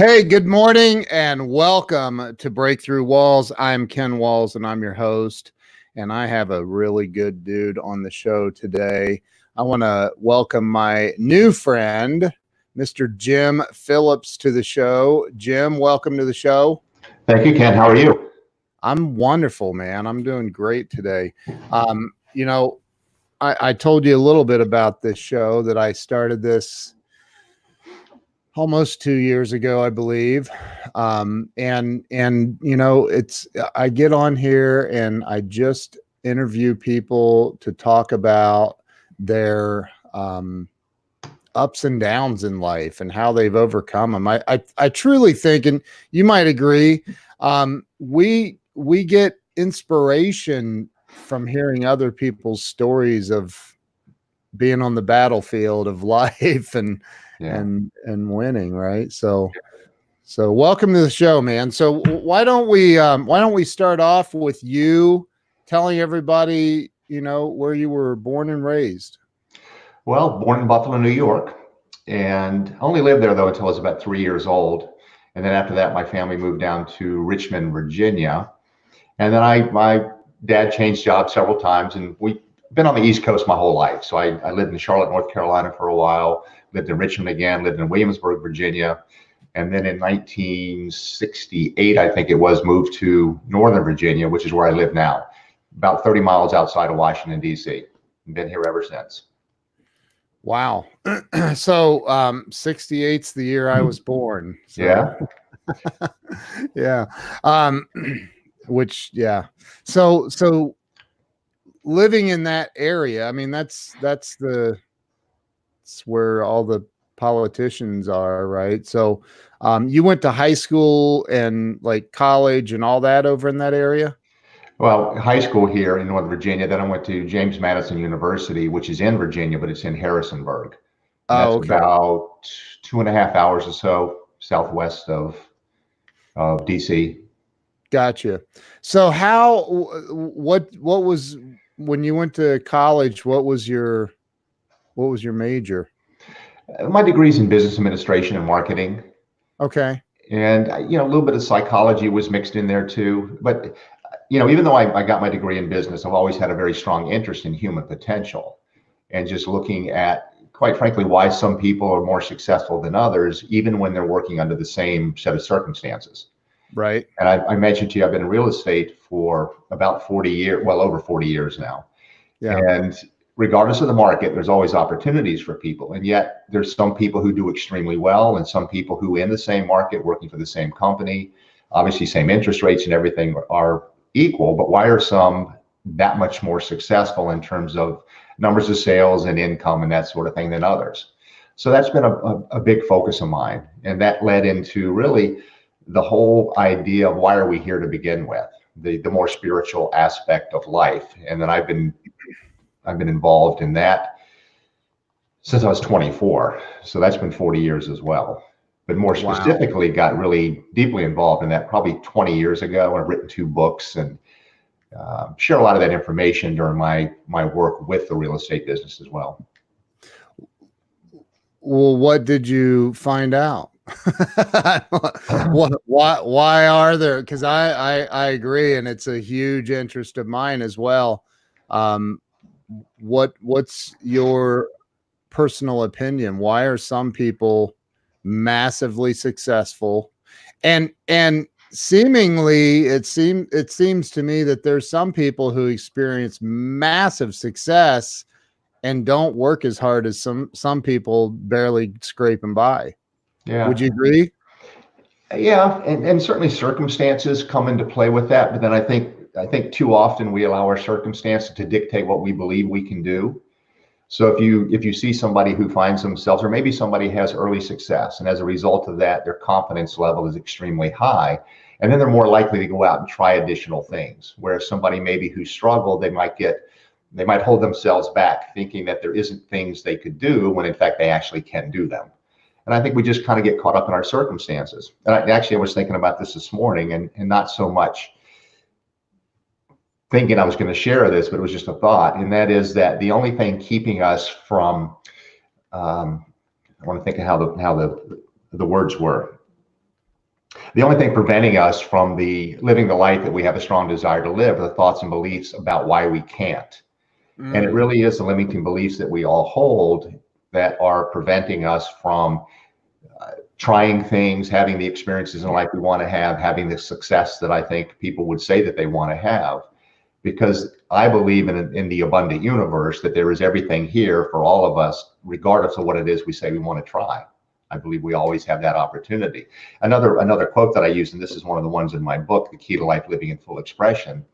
Hey, good morning and welcome to Breakthrough Walls. I'm Ken Walls and I'm your host. And I have a really good dude on the show today. I want to welcome my new friend, Mr. Jim Phillips, to the show. Jim, welcome to the show. Thank you, Ken. How are you? I'm wonderful, man. I'm doing great today. I told you a little bit about this show that I started this almost 2 years ago, I believe. I get on here and I just interview people to talk about their ups and downs in life and how they've overcome them. I truly think, and you might agree, we get inspiration from hearing other people's stories of being on the battlefield of life and winning, right? So welcome to the show, man. So why don't we start off with you telling everybody, where you were born and raised? Well, born in Buffalo, New York, and only lived there though until I was about 3 years old. And then after that, my family moved down to Richmond, Virginia. And then my dad changed jobs several times, and we've been on the East Coast my whole life. So I lived in Charlotte, North Carolina for a while, lived in Richmond again, lived in Williamsburg, Virginia. And then in 1968, I think it was, moved to Northern Virginia, which is where I live now, about 30 miles outside of Washington, D.C. Been here ever since. Wow. So 68's the year I was born. So. Yeah. Yeah. So living in that area, I mean, that's where all the politicians are, right? So you went to high school and like college and all that over in that area? Well, high school here in Northern Virginia. Then I went to James Madison University, which is in Virginia, but it's in Harrisonburg. And that's okay. About 2.5 hours or so southwest of DC. Gotcha. So what was, when you went to college, what was your major? My degree's in business administration and marketing. Okay. And, a little bit of psychology was mixed in there too. But, even though I got my degree in business, I've always had a very strong interest in human potential and just looking at, quite frankly, why some people are more successful than others, even when they're working under the same set of circumstances. Right. And I mentioned to you, I've been in real estate for about 40 years, well over 40 years now. Yeah. And regardless of the market, there's always opportunities for people. And yet there's some people who do extremely well and some people who in the same market, working for the same company, obviously same interest rates and everything are equal, but why are some that much more successful in terms of numbers of sales and income and that sort of thing than others? So that's been a big focus of mine. And that led into really the whole idea of why are we here to begin with, the more spiritual aspect of life. And then I've been involved in that since I was 24. So that's been 40 years as well. But more specifically, got really deeply involved in that probably 20 years ago. I've written 2 books and share a lot of that information during my work with the real estate business as well. Well, what did you find out? Why are there? Because I agree, and it's a huge interest of mine as well. What's your personal opinion? Why are some people massively successful, and seemingly it seems to me that there's some people who experience massive success and don't work as hard as some people barely scraping by. Yeah. Would you agree? Yeah, and certainly circumstances come into play with that. But then I think too often we allow our circumstances to dictate what we believe we can do. So if you see somebody who finds themselves, or maybe somebody has early success, and as a result of that, their confidence level is extremely high, and then they're more likely to go out and try additional things. Whereas somebody maybe who struggled, they might hold themselves back, thinking that there isn't things they could do when in fact they actually can do them. And I think we just kind of get caught up in our circumstances. And I was thinking about this morning, and not so much thinking I was going to share this, but it was just a thought. And that is that the only thing keeping us from, I want to think of how the words were. The only thing preventing us from living the life that we have a strong desire to live are the thoughts and beliefs about why we can't. And it really is the limiting beliefs that we all hold that are preventing us from trying things, having the experiences in life we want to have, having the success that I think people would say that they want to have. Because I believe in the abundant universe, that there is everything here for all of us, regardless of what it is we say we want to try. I believe we always have that opportunity. Another quote that I use, and this is one of the ones in my book, The Key to Life Living in Full Expression,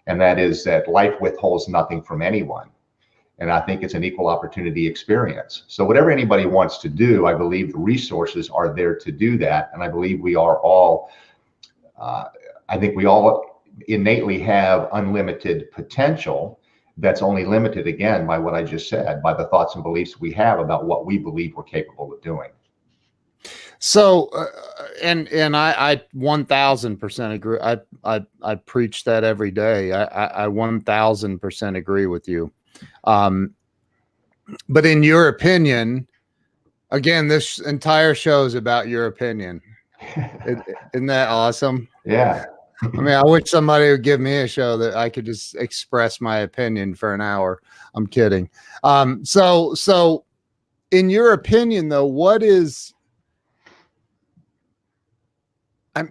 and that is that life withholds nothing from anyone. And I think it's an equal opportunity experience. So whatever anybody wants to do, I believe the resources are there to do that. And I believe we are all, I think we all innately have unlimited potential that's only limited, again, by what I just said, by the thoughts and beliefs we have about what we believe we're capable of doing. So, and I 1000% agree. I preach that every day. I 1000% agree with you. But in your opinion, again, this entire show is about your opinion. Isn't that awesome? Yeah. I mean, I wish somebody would give me a show that I could just express my opinion for an hour. I'm kidding. So in your opinion, though, what is, I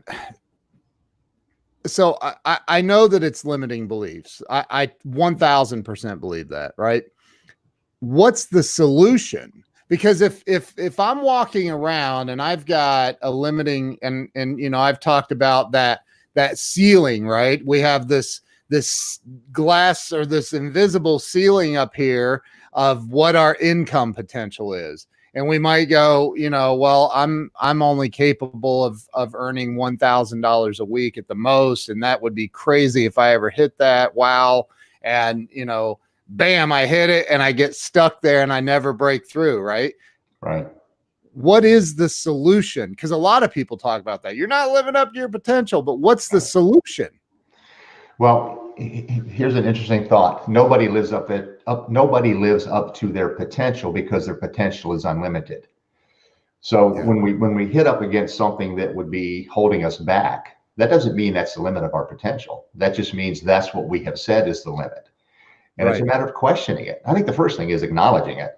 know that it's limiting beliefs. I 1000% believe that, right? What's the solution? Because if I'm walking around and I've got a limiting, and you know, I've talked about that ceiling, right? We have this glass or this invisible ceiling up here of what our income potential is. And we might go, you know, well, I'm only capable of earning $1,000 a week at the most. And that would be crazy if I ever hit that. Wow. And, you know, bam, I hit it and I get stuck there and I never break through. Right. Right. What is the solution? Because a lot of people talk about that. You're not living up to your potential, but what's the solution? Well, here's an interesting thought. Nobody lives up to their potential because their potential is unlimited. So Yeah. when we hit up against something that would be holding us back, that doesn't mean that's the limit of our potential. That just means that's what we have said is the limit. And It's a matter of questioning it. I think the first thing is acknowledging it.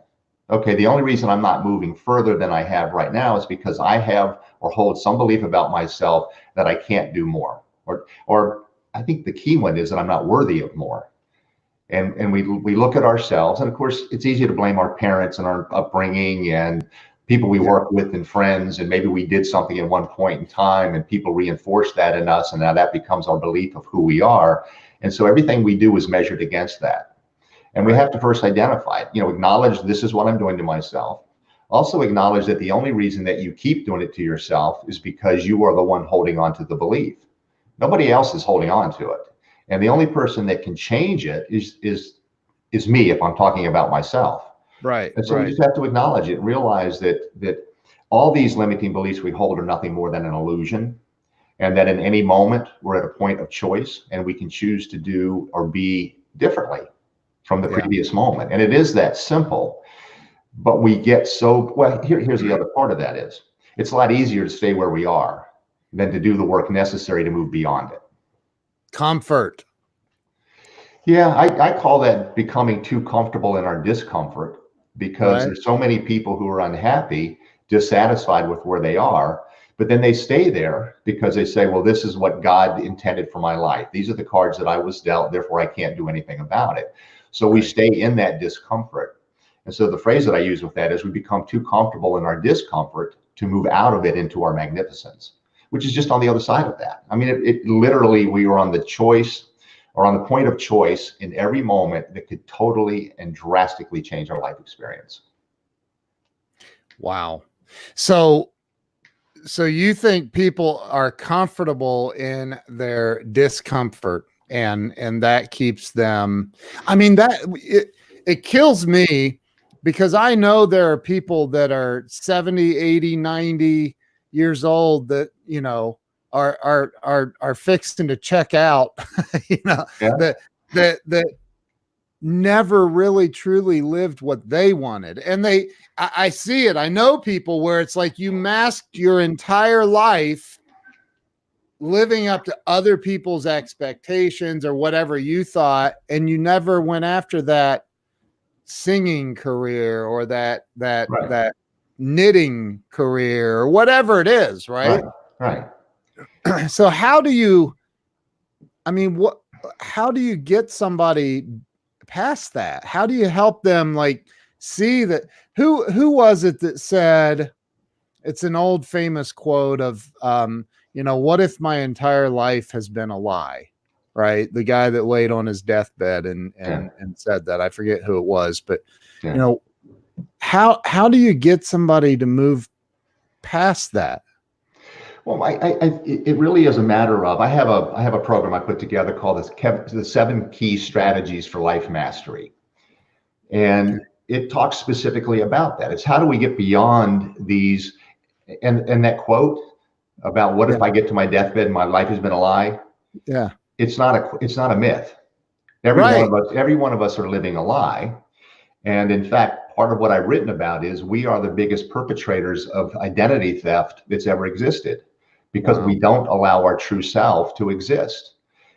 Okay, the only reason I'm not moving further than I have right now is because I have or hold some belief about myself that I can't do more. Or I think the key one is that I'm not worthy of more. And we look at ourselves, and of course, it's easy to blame our parents and our upbringing and people we work with and friends, and maybe we did something at one point in time and people reinforce that in us, and now that becomes our belief of who we are. And so everything we do is measured against that. And we have to first identify it, you know, acknowledge this is what I'm doing to myself. Also acknowledge that the only reason that you keep doing it to yourself is because you are the one holding on to the belief. Nobody else is holding on to it. And the only person that can change it is me, if I'm talking about myself. Right. And so we just have to acknowledge it, realize that all these limiting beliefs we hold are nothing more than an illusion. And that in any moment we're at a point of choice and we can choose to do or be differently from the previous moment. And it is that simple, but we get so, well, here's the other part of that is, it's a lot easier to stay where we are than to do the work necessary to move beyond it. Comfort. Yeah, I call that becoming too comfortable in our discomfort, because there's so many people who are unhappy, dissatisfied with where they are, but then they stay there because they say, well, this is what God intended for my life. These are the cards that I was dealt, therefore I can't do anything about it. So we stay in that discomfort. And so the phrase that I use with that is we become too comfortable in our discomfort to move out of it into our magnificence, which is just on the other side of that. I mean, it literally, we are on the choice or on the point of choice in every moment that could totally and drastically change our life experience. Wow. So you think people are comfortable in their discomfort and that keeps them, I mean, that it kills me, because I know there are people that are 70, 80, 90 years old that, you know, are fixing to check out, you know, that never really truly lived what they wanted. And I see it. I know people where it's like you masked your entire life living up to other people's expectations or whatever you thought, and you never went after that singing career or that knitting career or whatever it is, right? Right. So how do you get somebody past that? How do you help them like see that? Who was it that said, it's an old famous quote of, what if my entire life has been a lie, right? The guy that laid on his deathbed and said that. I forget who it was, but how do you get somebody to move past that? Well, it really is a matter of, I have a program I put together called the 7 Key Strategies for Life Mastery. And it talks specifically about that. It's how do we get beyond these, and that quote about what if I get to my deathbed and my life has been a lie? Yeah. It's not a myth. Every one of us are living a lie. And in fact, part of what I've written about is we are the biggest perpetrators of identity theft that's ever existed, because we don't allow our true self to exist.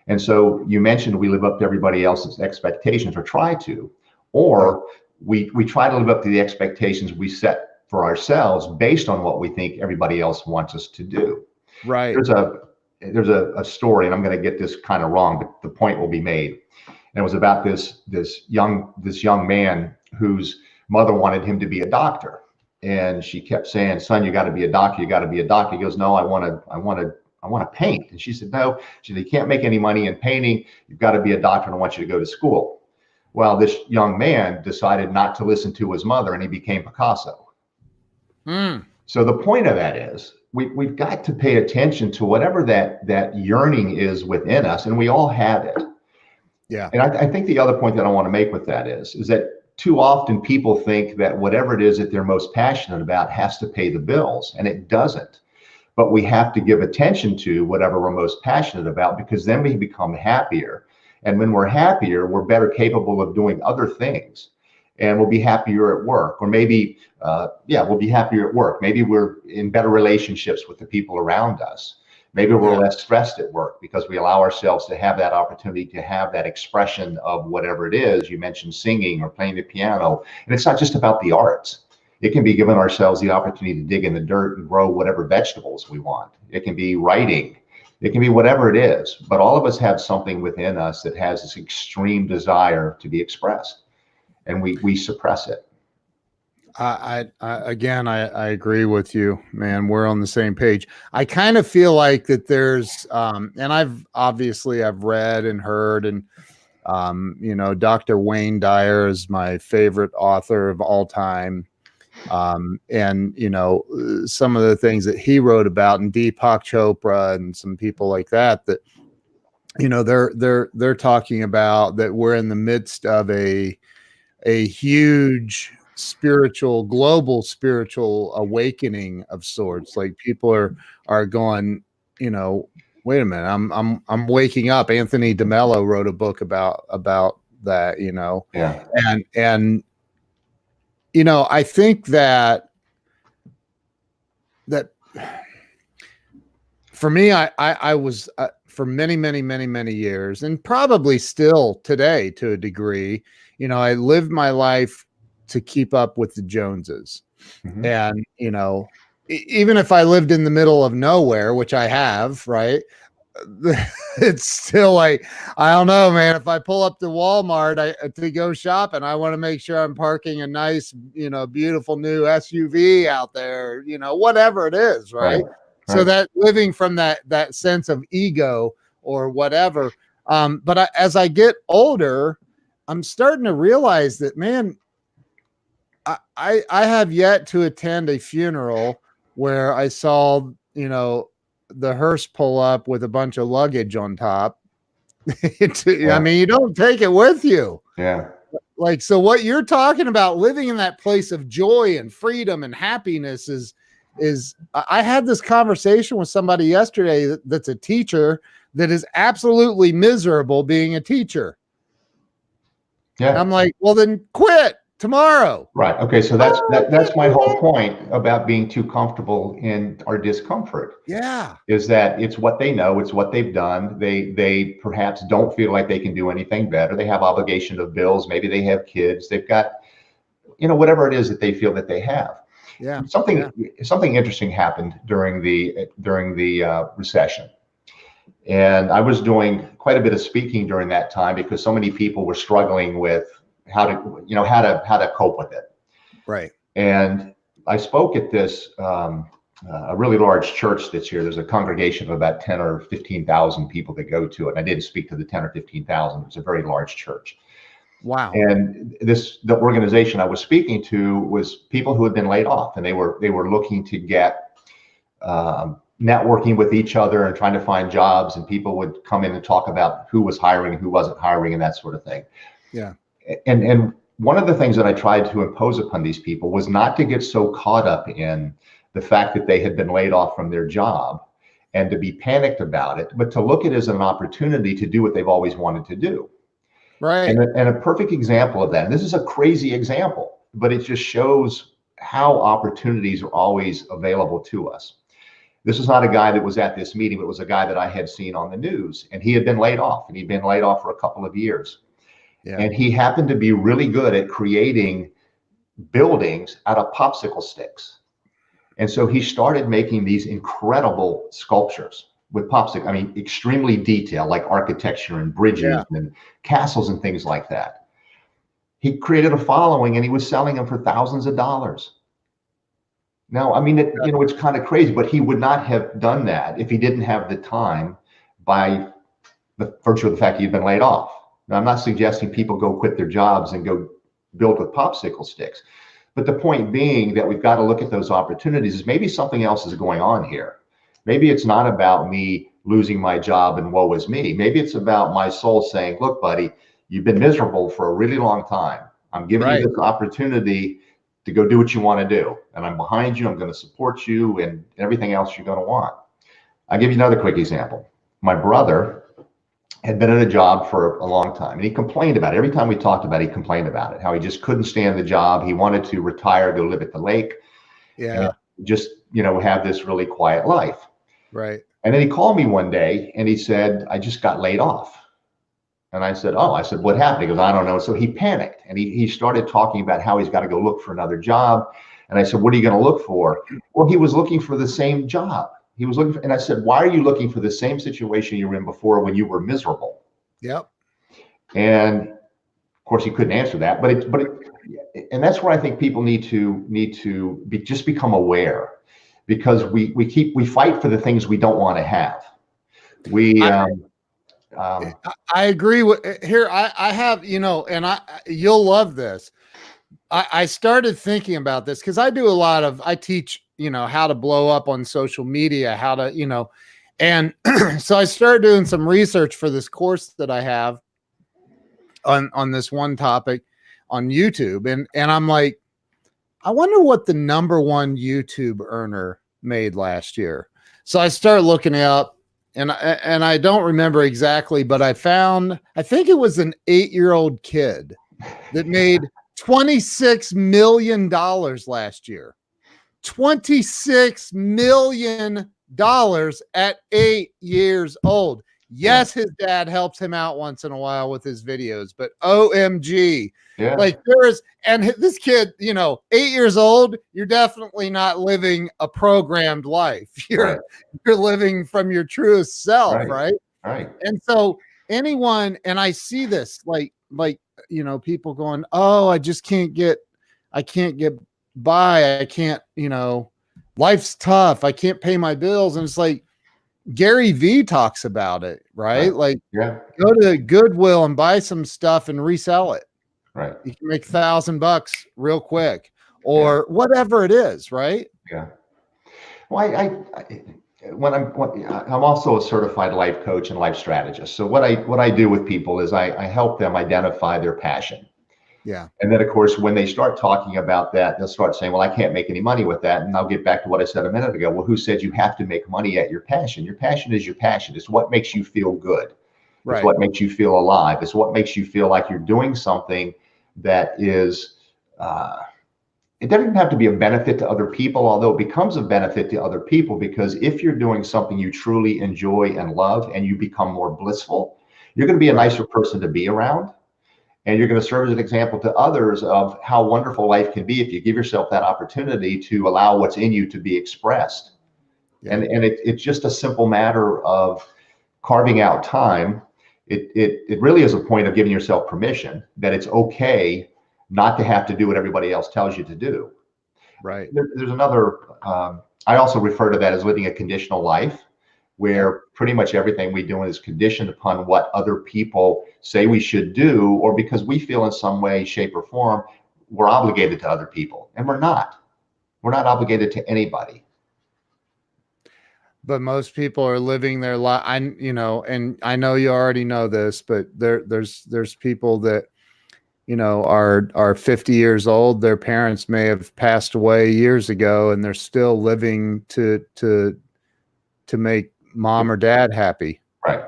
And so you mentioned we live up to everybody else's expectations, or try to, or we try to live up to the expectations we set for ourselves based on what we think everybody else wants us to do. Right. There's a story, and I'm going to get this kind of wrong, but the point will be made. And it was about this young man whose mother wanted him to be a doctor. And she kept saying, son, you got to be a doctor. You got to be a doctor. He goes, no, I want to paint. And she said, no, you can't make any money in painting. You've got to be a doctor, and I want you to go to school. Well, this young man decided not to listen to his mother, and he became Picasso. So the point of that is we've got to pay attention to whatever that yearning is within us, and we all have it. Yeah. And I think the other point that I want to make with that is that too often people think that whatever it is that they're most passionate about has to pay the bills, and it doesn't. But we have to give attention to whatever we're most passionate about, because then we become happier. And when we're happier, we're better capable of doing other things. And we'll be happier at work, or maybe, we'll be happier at work. Maybe we're in better relationships with the people around us. Maybe we're less stressed at work because we allow ourselves to have that opportunity to have that expression of whatever it is. You mentioned singing or playing the piano. And it's not just about the arts. It can be giving ourselves the opportunity to dig in the dirt and grow whatever vegetables we want. It can be writing. It can be whatever it is. But all of us have something within us that has this extreme desire to be expressed. And we suppress it. I agree with you, man. We're on the same page. I kind of feel like that there's, and I've read and heard, and, Dr. Wayne Dyer is my favorite author of all time. And, some of the things that he wrote about, and Deepak Chopra and some people like that, they're talking about that we're in the midst of a huge global spiritual awakening of sorts. Like people are going, wait a minute, I'm waking up. Anthony DeMello wrote a book about that, Yeah. And I think that for me, I was for many years, and probably still today to a degree, I lived my life to keep up with the Joneses. Mm-hmm. And, even if I lived in the middle of nowhere, which I have, right, it's still like, I don't know, man, if I pull up to Walmart to go shopping, I want to make sure I'm parking a nice, beautiful new SUV out there, whatever it is. Right. So that living from that sense of ego or whatever. But as I get older, I'm starting to realize that, man, I have yet to attend a funeral where I saw, the hearse pull up with a bunch of luggage on top. I mean, you don't take it with you. Yeah. Like, so what you're talking about, living in that place of joy and freedom and happiness is I had this conversation with somebody yesterday that's a teacher that is absolutely miserable being a teacher. Yeah. I'm like, well, then quit. tomorrow. Right. Okay. So that's my whole point about being too comfortable in our discomfort. Yeah. Is that it's what they know, it's what they've done. They perhaps don't feel like they can do anything better. They have obligation of bills. Maybe they have kids. They've got, whatever it is that they feel that they have. Yeah. Something interesting happened during the recession. And I was doing quite a bit of speaking during that time because so many people were struggling with how to cope with it. Right. And I spoke at this a really large church that's here. There's a congregation of about 10 or 15,000 people that go to it. And I didn't speak to the 10 or 15,000. It's a very large church. Wow. And the organization I was speaking to was people who had been laid off, and they were looking to get networking with each other and trying to find jobs. And people would come in and talk about who was hiring and who wasn't hiring and that sort of thing. Yeah. And one of the things that I tried to impose upon these people was not to get so caught up in the fact that they had been laid off from their job and to be panicked about it, but to look at it as an opportunity to do what they've always wanted to do. Right. And a perfect example of that, and this is a crazy example, but it just shows how opportunities are always available to us. This is not a guy that was at this meeting, but it was a guy that I had seen on the news, and he had been laid off, and he'd been laid off for a couple of years. Yeah. And he happened to be really good at creating buildings out of popsicle sticks. And so he started making these incredible sculptures with popsicle. I mean, extremely detailed, like architecture and bridges and castles and things like that. He created a following, and he was selling them for thousands of dollars. Now, I mean, it's kind of crazy, but he would not have done that if he didn't have the time by the virtue of the fact he'd been laid off. Now, I'm not suggesting people go quit their jobs and go build with popsicle sticks. But the point being that we've got to look at those opportunities is maybe something else is going on here. Maybe it's not about me losing my job and woe is me. Maybe it's about my soul saying, look, buddy, you've been miserable for a really long time. I'm giving you this opportunity to go do what you want to do. And I'm behind you. I'm going to support you and everything else you're going to want. I'll give you another quick example. My brother had been in a job for a long time, and he complained about it. Every time we talked about it, he complained about it, how he just couldn't stand the job. He wanted to retire, go live at the lake. Yeah. Just, have this really quiet life. Right. And then he called me one day and he said, I just got laid off. And I said, what happened? He goes, I don't know. So he panicked, and he started talking about how he's got to go look for another job. And I said, what are you going to look for? Well, he was looking for the same job. He was looking for, and I said, why are you looking for the same situation you were in before when you were miserable? Yep. And of course, he couldn't answer that. And that's where I think people need to just become aware, because we fight for the things we don't want to have. I agree with here. I have, and you'll love this. I started thinking about this because I teach, how to blow up on social media, how to, and so I started doing some research for this course that I have on this one topic on YouTube. And I'm like, I wonder what the #1 YouTube earner made last year. So I started looking it up, and I don't remember exactly, but I think it was an 8-year-old kid that made $26 million last year. $26 million at 8 years old. Yes, his dad helps him out once in a while with his videos, but OMG. Yeah. Like this kid, 8 years old, you're definitely not living a programmed life. You're living from your truest self, right? Right. And so anyone, and I see this like people going, oh, I can't get by. I can't, life's tough. I can't pay my bills. And it's like, Gary V talks about it, right? Like, go to Goodwill and buy some stuff and resell it. Right. You can make $1,000 real quick, or whatever it is, right? Yeah. Well, I'm also a certified life coach and life strategist. So what I do with people is I help them identify their passion. Yeah. And then, of course, when they start talking about that, they'll start saying, well, I can't make any money with that. And I'll get back to what I said a minute ago. Well, who said you have to make money at your passion? Your passion is your passion. It's what makes you feel good. It's what makes you feel alive. It's what makes you feel like you're doing something that is it doesn't have to be a benefit to other people, although it becomes a benefit to other people, because if you're doing something you truly enjoy and love and you become more blissful, you're going to be a nicer person to be around. And you're going to serve as an example to others of how wonderful life can be if you give yourself that opportunity to allow what's in you to be expressed. Yeah. And it's just a simple matter of carving out time. It really is a point of giving yourself permission that it's okay not to have to do what everybody else tells you to do. Right. There's another, I also refer to that as living a conditional life, where pretty much everything we do is conditioned upon what other people say we should do, or because we feel in some way, shape, or form, we're obligated to other people. And we're not. We're not obligated to anybody. But most people are living their life. And I know you already know this, but there's people that, are 50 years old. Their parents may have passed away years ago, and they're still living to make mom or dad happy. Right.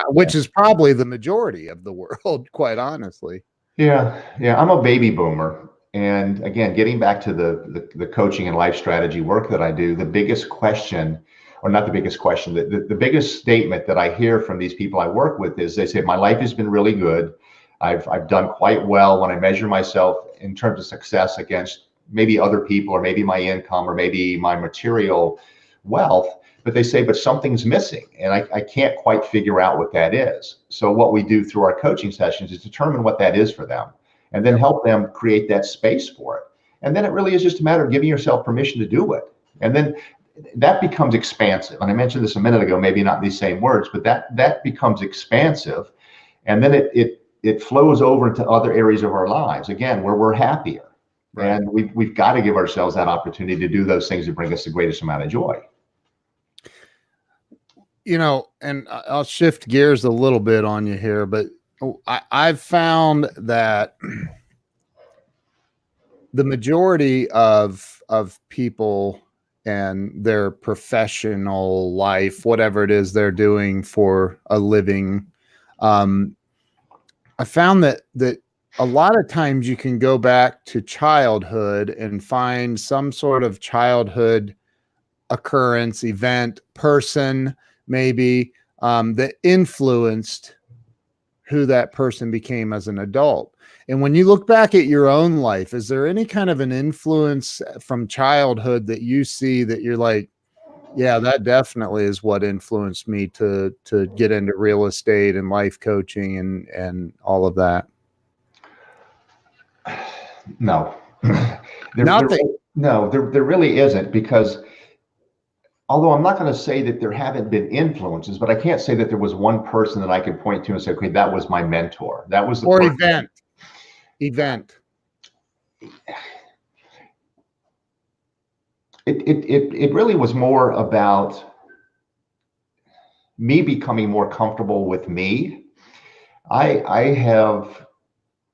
Which is probably the majority of the world, quite honestly. Yeah. I'm a baby boomer. And again, getting back to the coaching and life strategy work that I do, the biggest question, or not the biggest question, the biggest statement that I hear from these people I work with is they say, my life has been really good. I've done quite well when I measure myself in terms of success against maybe other people, or maybe my income, or maybe my material wealth. But they say, but something's missing, and I can't quite figure out what that is. So what we do through our coaching sessions is determine what that is for them, and then help them create that space for it. And then it really is just a matter of giving yourself permission to do it. And then that becomes expansive. And I mentioned this a minute ago, maybe not in these same words, but that becomes expansive. And then it flows over into other areas of our lives, again, where we're happier. Right. And we've got to give ourselves that opportunity to do those things that bring us the greatest amount of joy. And I'll shift gears a little bit on you here, but I've found that the majority of people and their professional life, whatever it is they're doing for a living, I found that a lot of times you can go back to childhood and find some sort of childhood occurrence, event, person, maybe, that influenced who that person became as an adult. And when you look back at your own life, is there any kind of an influence from childhood that you see that you're like, yeah, that definitely is what influenced me to get into real estate and life coaching and all of that? No. Nothing. There really isn't, because although I'm not going to say that there haven't been influences, but I can't say that there was one person that I could point to and say, okay, that was my mentor. That was the event. It really was more about me becoming more comfortable with me. I have,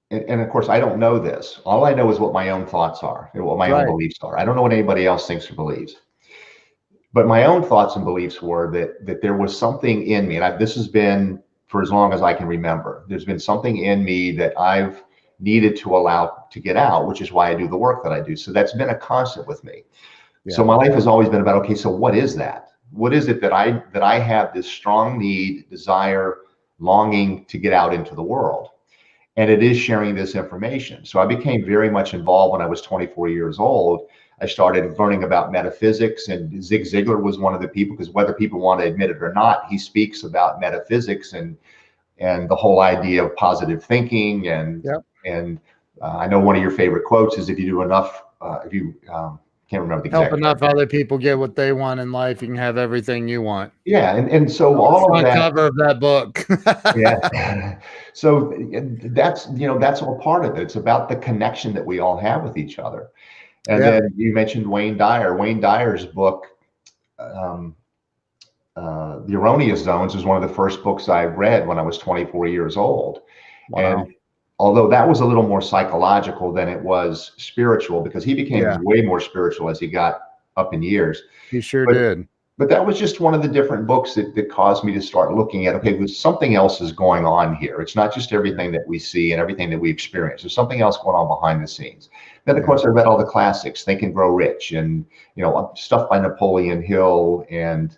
and of course, I don't know this. All I know is what my own thoughts are, and what my own beliefs are. I don't know what anybody else thinks or believes. But my own thoughts and beliefs were that there was something in me, and this has been for as long as I can remember. There's been something in me that I've needed to allow to get out, which is why I do the work that I do. So that's been a constant with me. Yeah. So my life has always been about, okay, so what is that? What is it that I have this strong need, desire, longing to get out into the world? And it is sharing this information. So I became very much involved when I was 24 years old. I started learning about metaphysics, and Zig Ziglar was one of the people, because whether people want to admit it or not, he speaks about metaphysics and the whole idea of positive thinking. And I know one of your favorite quotes is, if you do enough, can't remember the exact help enough other people get what they want in life, you can have everything you want. Yeah, and so all of that, cover of that book. Yeah. So that's all part of it. It's about the connection that we all have with each other. And then you mentioned Wayne Dyer. Wayne Dyer's book, The Erroneous Zones, was one of the first books I read when I was 24 years old. Wow. And although that was a little more psychological than it was spiritual, because he became way more spiritual as he got up in years. He sure did. But that was just one of the different books that caused me to start looking at, okay, something else is going on here. It's not just everything that we see and everything that we experience. There's something else going on behind the scenes. Then, of course, I read all the classics, Think and Grow Rich, and, you know, stuff by Napoleon Hill and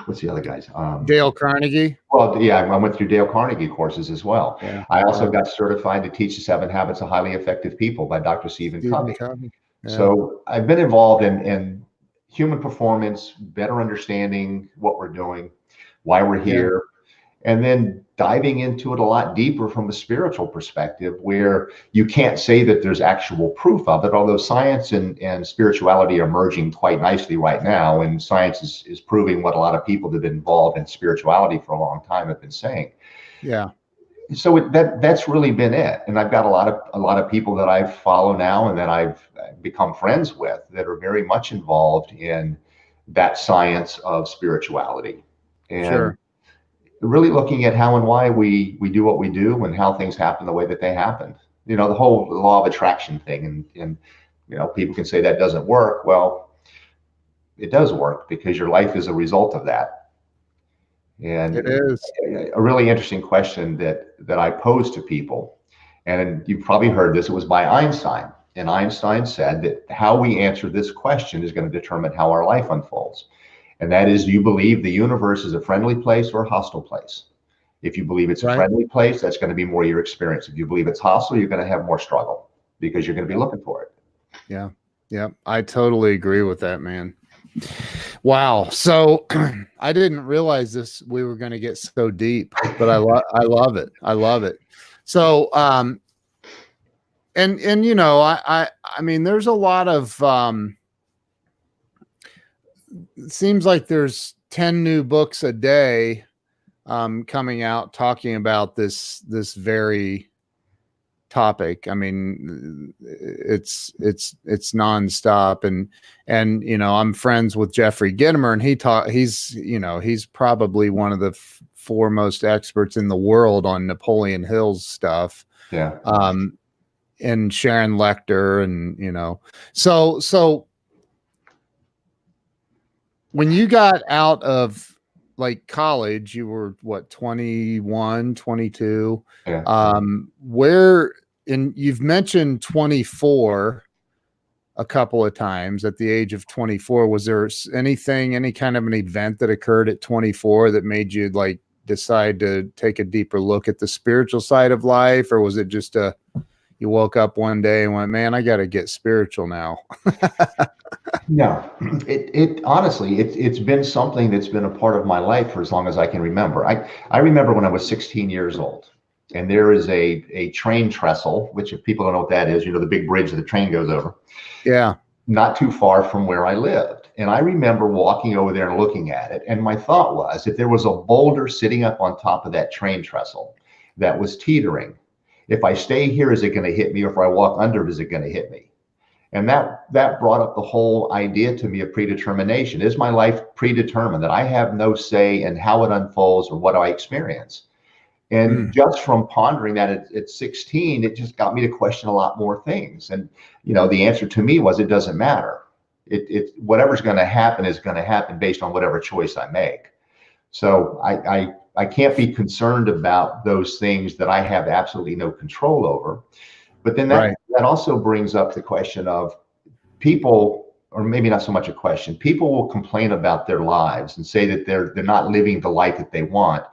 what's the other guys? Dale Carnegie. Well, yeah, I went through Dale Carnegie courses as well. Yeah. I also got certified to teach the 7 Habits of Highly Effective People by Dr. Stephen Covey. Yeah. So I've been involved in human performance, better understanding what we're doing, why we're here, and then diving into it a lot deeper from a spiritual perspective, where you can't say that there's actual proof of it, although science and spirituality are merging quite nicely right now, and science is proving what a lot of people that have been involved in spirituality for a long time have been saying. Yeah. So that's really been it, and I've got a lot of people that I follow now and that I've become friends with that are very much involved in that science of spirituality, and really looking at how and why we do what we do and how things happen the way that they happen. You know, the whole law of attraction thing, and you know, people can say that doesn't work. Well, it does work because your life is a result of that. And it is a really interesting question that I pose to people, and you've probably heard this. It was by Einstein, and Einstein said that how we answer this question is going to determine how our life unfolds. And that is, do you believe the universe is a friendly place or a hostile place? If you believe it's a friendly place, that's going to be more your experience. If you believe it's hostile, you're going to have more struggle because you're going to be looking for it. Yeah. Yeah. I totally agree with that, man. Wow. So I didn't realize we were going to get so deep, but I love it. I love it. So, and you know, I mean, there's a lot of, it seems like there's 10 new books a day, coming out talking about this very topic. I mean, it's nonstop, and you know, I'm friends with Jeffrey Gitomer, and he's probably one of the foremost experts in the world on Napoleon Hill's stuff. Yeah. And Sharon Lecter, and you know, so when you got out of like college, you were what, 21, 22? Yeah. And you've mentioned 24 a couple of times. At the age of 24, was there any kind of an event that occurred at 24 that made you like decide to take a deeper look at the spiritual side of life? Or was it just you woke up one day and went, man, I got to get spiritual now? No, it honestly, it's been something that's been a part of my life for as long as I can remember. I remember when I was 16 years old, and there is a train trestle, which if people don't know what that is, you know, the big bridge that the train goes over. Yeah. Not too far from where I lived. And I remember walking over there and looking at it. And my thought was, if there was a boulder sitting up on top of that train trestle that was teetering, if I stay here, is it going to hit me? Or if I walk under it, is it going to hit me? And that brought up the whole idea to me of predetermination. Is my life predetermined, that I have no say in how it unfolds or what I experience? And just from pondering that at 16, it just got me to question a lot more things. And, you know, the answer to me was, it doesn't matter. It whatever's going to happen is going to happen based on whatever choice I make. So I can't be concerned about those things that I have absolutely no control over. But then that also brings up the question of people, or maybe not so much a question. People will complain about their lives and say that they're not living the life that they want.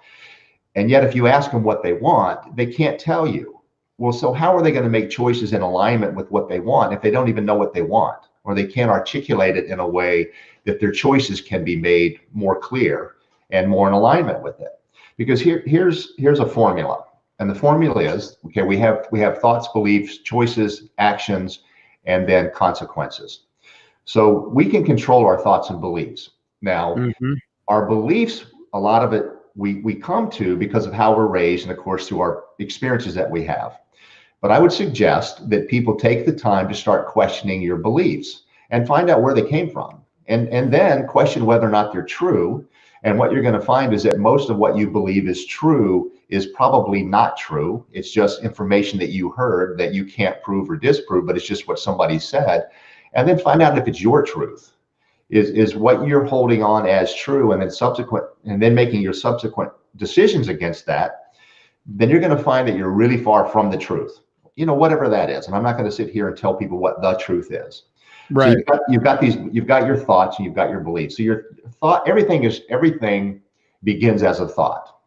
And yet, if you ask them what they want, they can't tell you. Well, so how are they going to make choices in alignment with what they want if they don't even know what they want, or they can't articulate it in a way that their choices can be made more clear and more in alignment with it? Because here's a formula. And the formula is, okay, we have thoughts, beliefs, choices, actions, and then consequences. So we can control our thoughts and beliefs. Now, our beliefs, a lot of it we come to because of how we're raised and, of course, through our experiences that we have. But I would suggest that people take the time to start questioning your beliefs and find out where they came from, and then question whether or not they're true. And what you're going to find is that most of what you believe is true is probably not true. It's just information that you heard that you can't prove or disprove, but it's just what somebody said. And then find out if it's your truth. is what you're holding on as true, and then making your subsequent decisions against that, then you're going to find that you're really far from the truth. Whatever that is. And I'm not going to sit here and tell people what the truth is. Right. So you've got your thoughts and you've got your beliefs. So your thought, everything begins as a thought.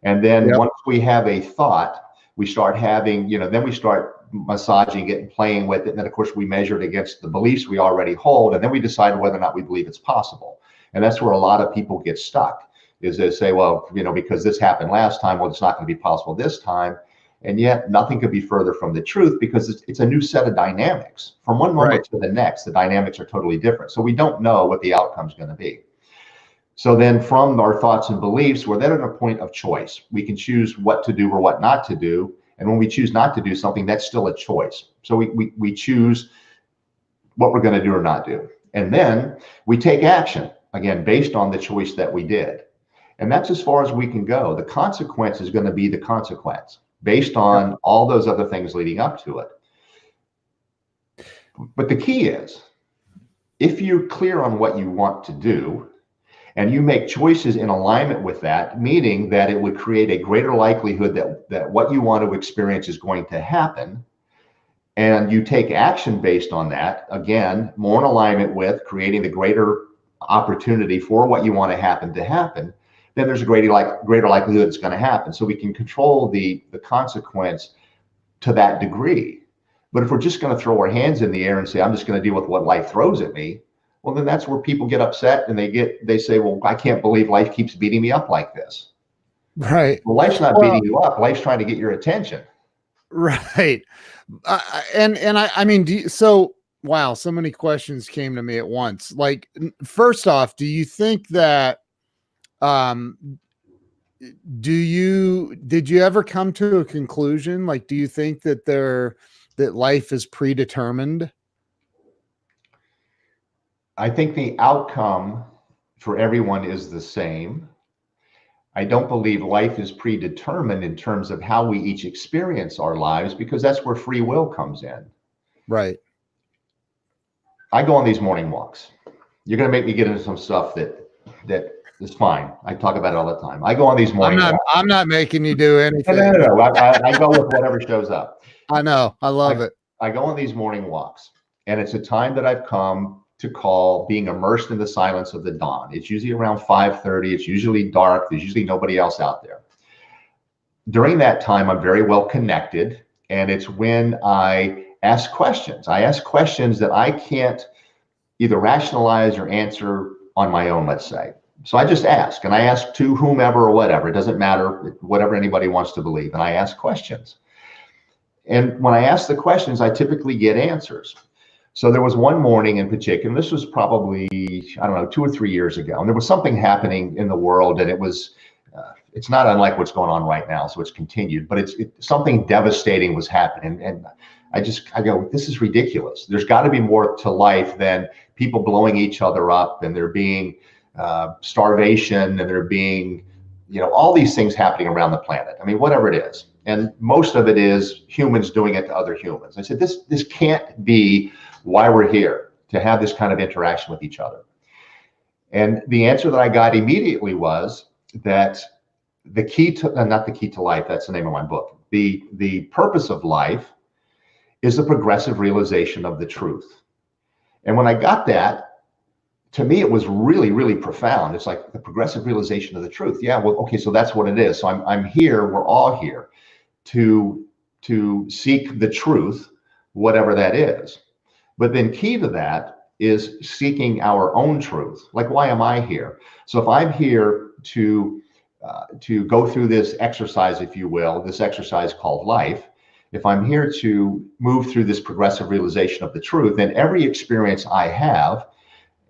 And then once we have a thought, we start having, then we start massaging it and playing with it. And then of course we measure it against the beliefs we already hold. And then we decide whether or not we believe it's possible. And that's where a lot of people get stuck, is they say, well, because this happened last time, well, it's not going to be possible this time. And yet nothing could be further from the truth, because it's a new set of dynamics. From one moment to the next, the dynamics are totally different. So we don't know what the outcome is going to be. So then from our thoughts and beliefs, we're then at a point of choice. We can choose what to do or what not to do. And when we choose not to do something, that's still a choice. So we choose what we're going to do or not do. And then we take action, again, based on the choice that we did. And that's as far as we can go. The consequence is going to be the consequence, based on all those other things leading up to it. But the key is, if you're clear on what you want to do, and you make choices in alignment with that, meaning that it would create a greater likelihood that what you want to experience is going to happen, and you take action based on that, again, more in alignment with creating the greater opportunity for what you want to happen, then there's a greater likelihood it's going to happen. So we can control the consequence to that degree. But if we're just going to throw our hands in the air and say, I'm just going to deal with what life throws at me, well, then that's where people get upset, and they say, well, I can't believe life keeps beating me up like this. Right. Well, life's not beating you up. Life's trying to get your attention. Right. I mean, wow, so many questions came to me at once. Like, first off, do you think that, did you ever come to a conclusion? Like, do you think that life is predetermined? I think the outcome for everyone is the same. I don't believe life is predetermined in terms of how we each experience our lives, because that's where free will comes in. Right. I go on these morning walks. You're going to make me get into some stuff that is fine. I talk about it all the time. I go on these morning walks. I'm not making you do anything. No. I go with whatever shows up. I know. I love it. I go on these morning walks, and it's a time that I've come to call being immersed in the silence of the dawn. It's usually around 5:30. It's usually dark. There's usually nobody else out there. During that time, I'm very well connected, and it's when I ask questions. I ask questions that I can't either rationalize or answer on my own, let's say. So I just ask, and I ask to whomever or whatever. It doesn't matter, whatever anybody wants to believe, and I ask questions. And when I ask the questions, I typically get answers. So there was one morning in particular, and this was probably, 2 or 3 years ago, and there was something happening in the world, and it's not unlike what's going on right now, so it's continued, but something devastating was happening, and I go, this is ridiculous. There's got to be more to life than people blowing each other up, and there being starvation, and there being, all these things happening around the planet. I mean, whatever it is. And most of it is humans doing it to other humans. I said, this can't be why we're here, to have this kind of interaction with each other. And the answer that I got immediately was that the key to, not the key to life, that's the name of my book. The purpose of life is the progressive realization of the truth. And when I got that, to me, it was really, really profound. It's like the progressive realization of the truth. Yeah, well, okay, so that's what it is. So I'm here, we're all here to seek the truth, whatever that is. But then key to that is seeking our own truth. Like, why am I here? So if I'm here to go through this exercise, if you will, this exercise called life, if I'm here to move through this progressive realization of the truth, then every experience I have,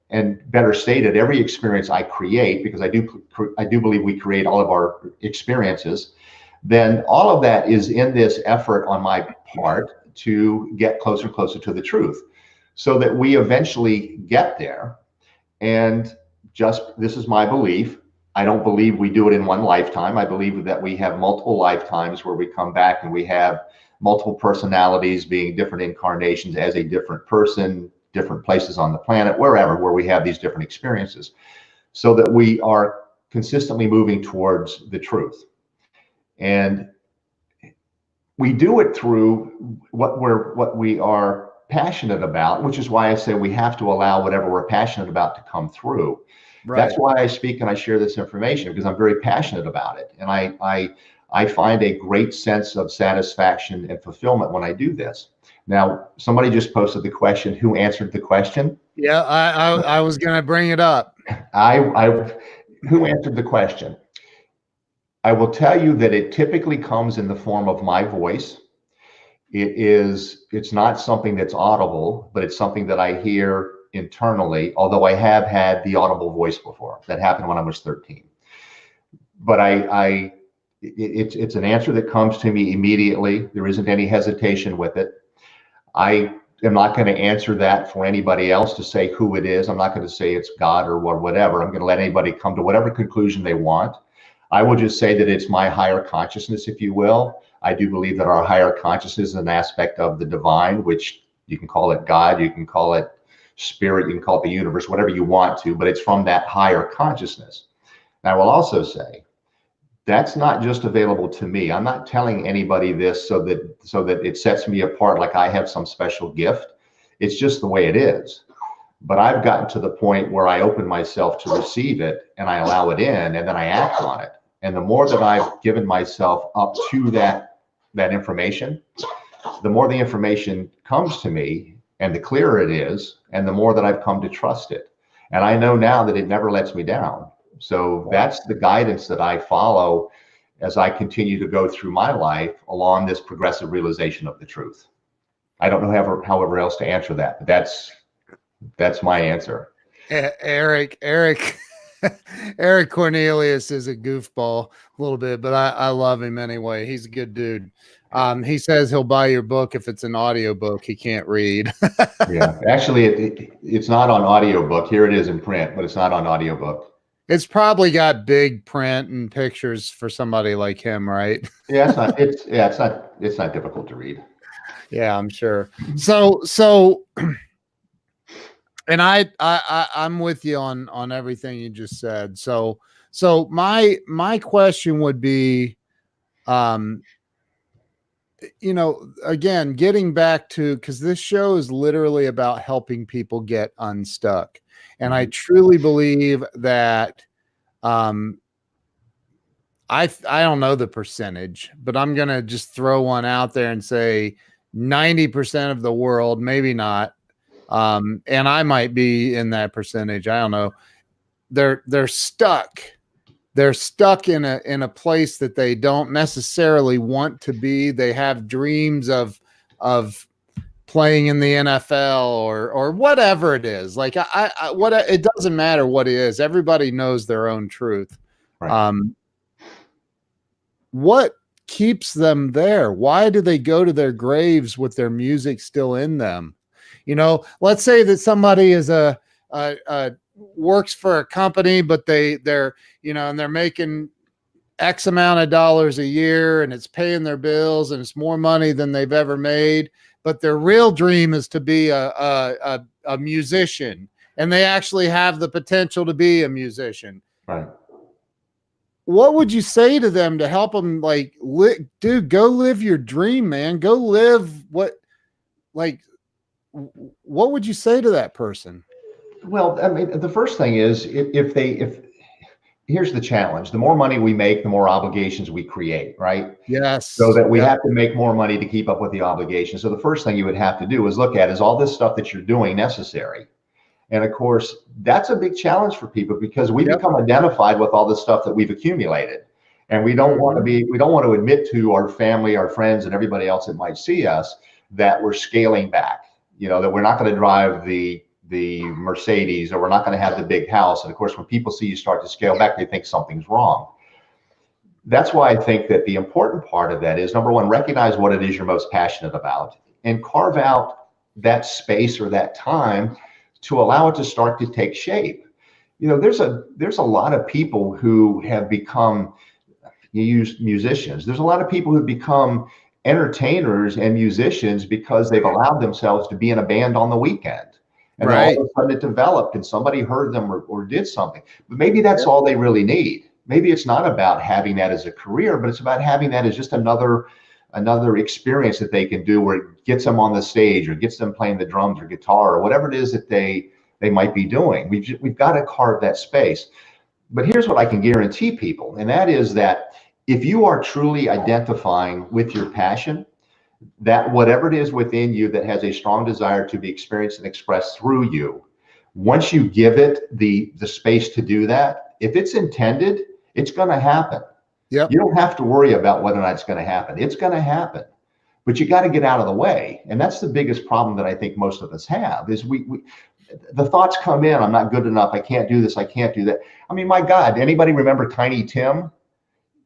and better stated, every experience I create, because I do believe we create all of our experiences, then all of that is in this effort on my part to get closer and closer to the truth, so that we eventually get there. And this is my belief. I don't believe we do it in one lifetime. I believe that we have multiple lifetimes where we come back and we have multiple personalities, being different incarnations as a different person, different places on the planet, wherever, where we have these different experiences, so that we are consistently moving towards the truth. And we do it through what we are passionate about, which is why I say we have to allow whatever we're passionate about to come through. Right. That's why I speak and I share this information, because I'm very passionate about it. And I find a great sense of satisfaction and fulfillment when I do this. Now, somebody just posted the question, who answered the question? Yeah, I was going to bring it up. Who answered the question? I will tell you that it typically comes in the form of my voice. It's not something that's audible, but it's something that I hear internally, although I have had the audible voice before. That happened when I was 13. But it's an answer that comes to me immediately. There isn't any hesitation with it. I am not going to answer that for anybody else to say who it is. I'm not going to say it's God or whatever. I'm going to let anybody come to whatever conclusion they want. I will just say that it's my higher consciousness, if you will. I do believe that our higher consciousness is an aspect of the divine, which you can call it God, you can call it spirit, you can call it the universe, whatever you want to, but it's from that higher consciousness. And I will also say, that's not just available to me. I'm not telling anybody this so that it sets me apart like I have some special gift. It's just the way it is. But I've gotten to the point where I open myself to receive it and I allow it in and then I act on it. And the more that I've given myself up to that information, the more the information comes to me and the clearer it is, and the more that I've come to trust it. And I know now that it never lets me down. So that's the guidance that I follow as I continue to go through my life along this progressive realization of the truth. I don't know however else to answer that, but that's my answer. Eric Cornelius is a goofball a little bit, but I love him anyway. He's a good dude. He says he'll buy your book if it's an audio book. He can't read. Yeah, actually, it's not on audiobook. Here it is in print, but it's not on audiobook. It's probably got big print and pictures for somebody like him, right? Yeah, it's not difficult to read. Yeah, I'm sure. So and I'm with you on everything you just said. So my question would be, again, getting back to, because this show is literally about helping people get unstuck. And I truly believe that, I don't know the percentage, but I'm going to just throw one out there and say 90% of the world, maybe not. And I might be in that percentage. I don't know. They're stuck. They're stuck in a place that they don't necessarily want to be. They have dreams of playing in the NFL or whatever it is. Like it doesn't matter what it is. Everybody knows their own truth. Right. What keeps them there? Why do they go to their graves with their music still in them? Let's say that somebody is works for a company, but they're and they're making X amount of dollars a year and it's paying their bills and it's more money than they've ever made. But their real dream is to be a musician, and they actually have the potential to be a musician. Right. What would you say to them to help them? Like, dude, go live your dream, man. Go live what would you say to that person? Well, I mean, the first thing is if here's the challenge. The more money we make, the more obligations we create, right? Yes. So that we have to make more money to keep up with the obligations. So the first thing you would have to do is look at, is all this stuff that you're doing necessary? And of course, that's a big challenge for people, because we become identified with all the stuff that we've accumulated. And we don't want to admit to our family, our friends, and everybody else that might see us that we're scaling back, that we're not going to drive the Mercedes, or we're not going to have the big house. And of course, when people see you start to scale back, they think something's wrong. That's why I think that the important part of that is, number one, recognize what it is you're most passionate about and carve out that space or that time to allow it to start to take shape. There's a lot of people who have become musicians. There's a lot of people who've become entertainers and musicians because they've allowed themselves to be in a band on the weekend. And then all Right. of a sudden it developed and somebody heard them or did something. But maybe that's all they really need. Maybe it's not about having that as a career, but it's about having that as just another experience that they can do where it gets them on the stage or gets them playing the drums or guitar or whatever it is that they might be doing. We've got to carve that space. But here's what I can guarantee people, and that is that if you are truly identifying with your passion, that whatever it is within you that has a strong desire to be experienced and expressed through you, once you give it the space to do that, if it's intended, it's going to happen. Yep. You don't have to worry about whether or not it's going to happen. It's going to happen, but you got to get out of the way. And that's the biggest problem that I think most of us have is the thoughts come in. I'm not good enough. I can't do this. I can't do that. I mean, my God, anybody remember Tiny Tim?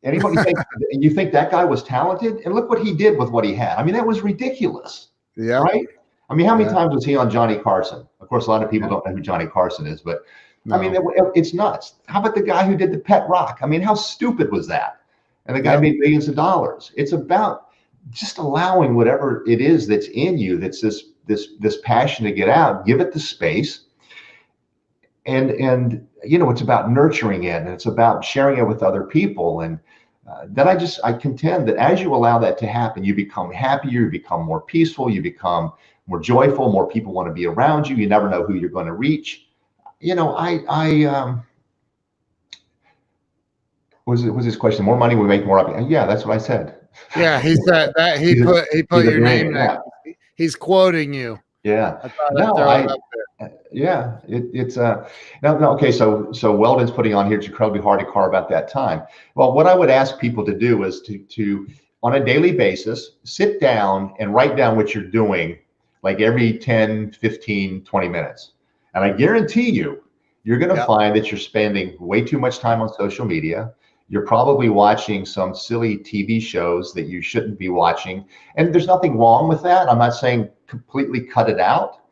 Anybody think you think that guy was talented? And look what he did with what he had. I mean, that was ridiculous. Yeah. Right? I mean, how many times was he on Johnny Carson? Of course, a lot of people don't know who Johnny Carson is, but No. I mean, it's nuts. How about the guy who did the Pet Rock? I mean, how stupid was that? And the guy made millions of dollars. It's about just allowing whatever it is that's in you, that's this passion to get out, give it the space. And you know, it's about nurturing it, and it's about sharing it with other people. And then I contend that as you allow that to happen, you become happier, you become more peaceful, you become more joyful, more people want to be around you. You never know who you're going to reach. You know, was his question, more money we make more up? Yeah, that's what I said. Yeah, he said that he put your name there. He's quoting you. Yeah. I thought I'd throw it up there. Yeah, it's no, okay. So Weldon's putting on here, it's incredibly hard to carve out that time. Well, what I would ask people to do is to on a daily basis, sit down and write down what you're doing, like every 10, 15, 20 minutes. And I guarantee you're going to find that you're spending way too much time on social media. You're probably watching some silly TV shows that you shouldn't be watching. And there's nothing wrong with that. I'm not saying completely cut it out.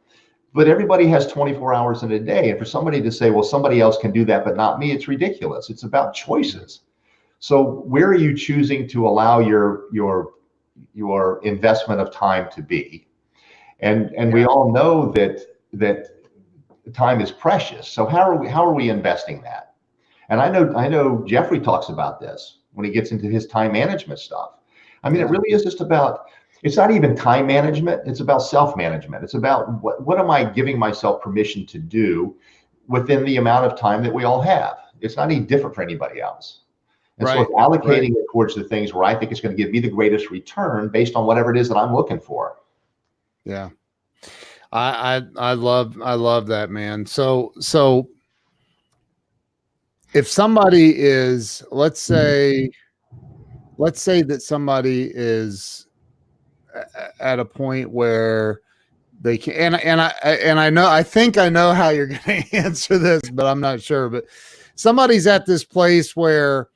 But everybody has 24 hours in a day. And for somebody to say, well, somebody else can do that, but not me, it's ridiculous. It's about choices. So where are you choosing to allow your investment of time to be? And we all know that time is precious. So how are we investing that? And I know Jeffrey talks about this when he gets into his time management stuff. I mean, it really is just about, it's not even time management. It's about self-management. It's about what am I giving myself permission to do within the amount of time that we all have. It's not any different for anybody else. And so it's allocating it towards the things where I think it's going to give me the greatest return based on whatever it is that I'm looking for. Yeah. I love that, man. So if somebody is, let's say that somebody is at a point where they can, and I think I know how you're going to answer this, but I'm not sure. But somebody's at this place where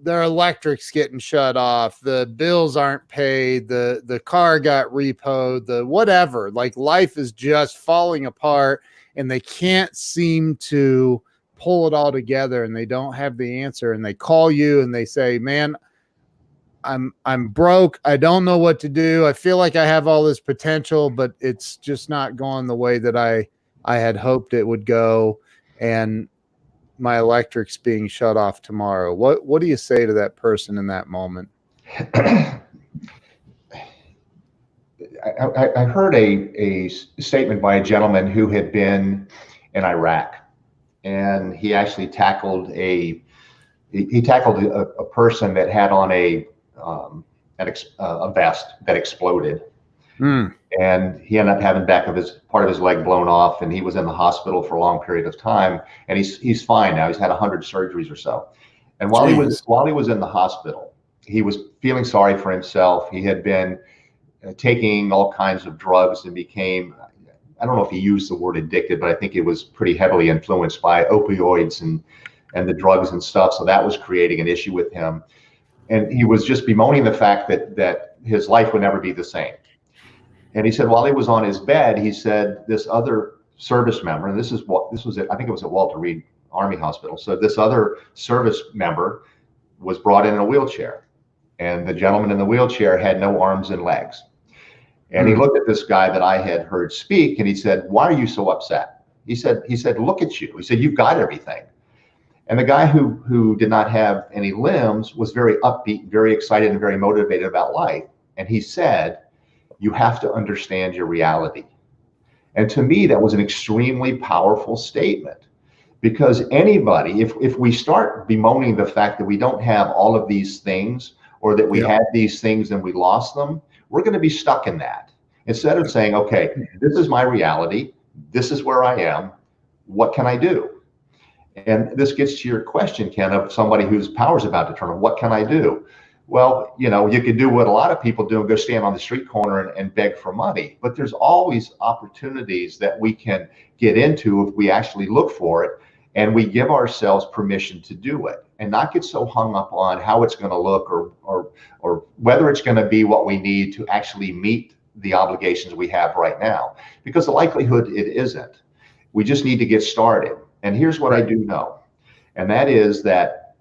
their electric's getting shut off, the bills aren't paid, the car got repoed, the whatever, like life is just falling apart, and they can't seem to pull it all together, and they don't have the answer, and they call you and they say, man, I'm broke. I don't know what to do. I feel like I have all this potential, but it's just not going the way that I had hoped it would go. And my electric's being shut off tomorrow. What do you say to that person in that moment? I heard a statement by a gentleman who had been in Iraq, and he actually tackled a person that had on a vest that exploded. And he ended up having part of his leg blown off, and he was in the hospital for a long period of time. And he's fine now. He's had 100 surgeries or so. And while he was in the hospital, he was feeling sorry for himself. He had been taking all kinds of drugs and became, I don't know if he used the word addicted, but I think it was pretty heavily influenced by opioids and the drugs and stuff. So that was creating an issue with him. And he was just bemoaning the fact that his life would never be the same. And he said, while he was on his bed, he said this other service member, and this was I think it was at Walter Reed Army Hospital. So this other service member was brought in a wheelchair, and the gentleman in the wheelchair had no arms and legs. And he looked at this guy that I had heard speak, and he said, "Why are you so upset?" He said, "Look at you." He said, "You've got everything." And the guy who did not have any limbs was very upbeat, very excited, and very motivated about life. And he said, "You have to understand your reality." And to me, that was an extremely powerful statement, because anybody, if we start bemoaning the fact that we don't have all of these things, or that we had these things and we lost them, we're going to be stuck in that. Instead of saying, okay, this is my reality, this is where I am, what can I do? And this gets to your question, Ken, of somebody whose power is about to turn on. What can I do? Well, you know, you could do what a lot of people do and go stand on the street corner and beg for money. But there's always opportunities that we can get into if we actually look for it and we give ourselves permission to do it, and not get so hung up on how it's going to look, or whether it's going to be what we need to actually meet the obligations we have right now, because the likelihood it isn't. We just need to get started. And here's what I do know, and that is that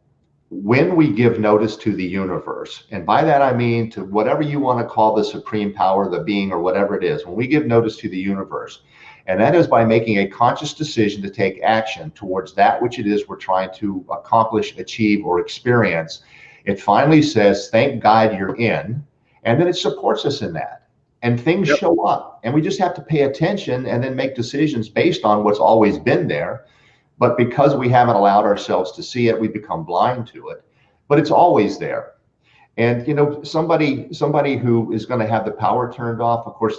when we give notice to the universe, and by that I mean to whatever you want to call the supreme power, the being, or whatever it is, when we give notice to the universe, and that is by making a conscious decision to take action towards that which it is we're trying to accomplish, achieve, or experience, it finally says, "Thank God you're in," and then it supports us in that. And things show up, and we just have to pay attention and then make decisions based on what's always been there. But because we haven't allowed ourselves to see it, we become blind to it. But it's always there. And you know, somebody who is going to have the power turned off, of course,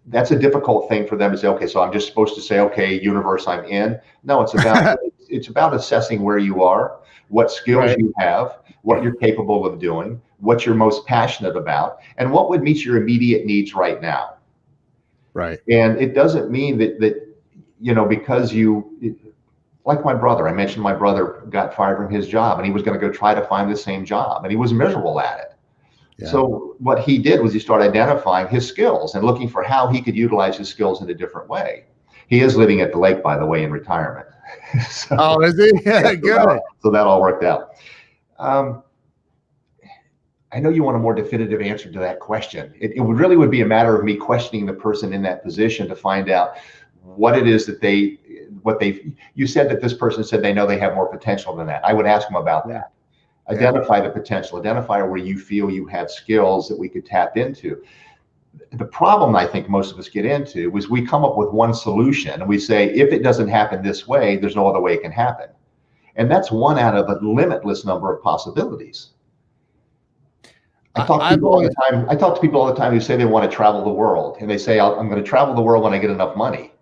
that's a difficult thing for them to say, okay, so I'm just supposed to say, okay, universe, I'm in. No, it's about it's about assessing where you are, what skills you have, what you're capable of doing, what you're most passionate about, and what would meet your immediate needs right now. Right. And it doesn't mean that you know, because you, like my brother, I mentioned my brother got fired from his job and he was going to go try to find the same job, and he was miserable at it. Yeah. So what he did was he started identifying his skills and looking for how he could utilize his skills in a different way. He is living at the lake, by the way, in retirement. So, oh, is he? Yeah, good. So that all worked out. I know you want a more definitive answer to that question. It really would be a matter of me questioning the person in that position to find out what it is that you said that this person said they know they have more potential than that. I would ask them about that. Identify the potential, identify where you feel you have skills that we could tap into. The problem I think most of us get into is we come up with one solution and we say, if it doesn't happen this way, there's no other way it can happen. And that's one out of a limitless number of possibilities. I talk to people all the time who say they want to travel the world, and they say, I'm going to travel the world when I get enough money.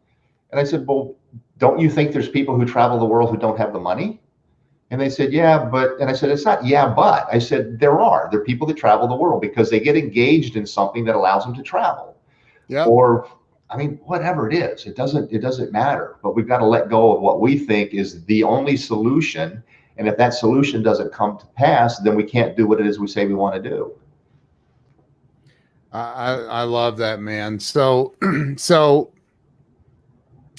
And I said, well, don't you think there's people who travel the world who don't have the money? And they said, yeah, but, and I said, it's not, yeah, but. I said, there are people that travel the world because they get engaged in something that allows them to travel. Yeah. Or, I mean, whatever it is, it doesn't matter. But we've got to let go of what we think is the only solution. And if that solution doesn't come to pass, then we can't do what it is we say we want to do. I love that, man. So, so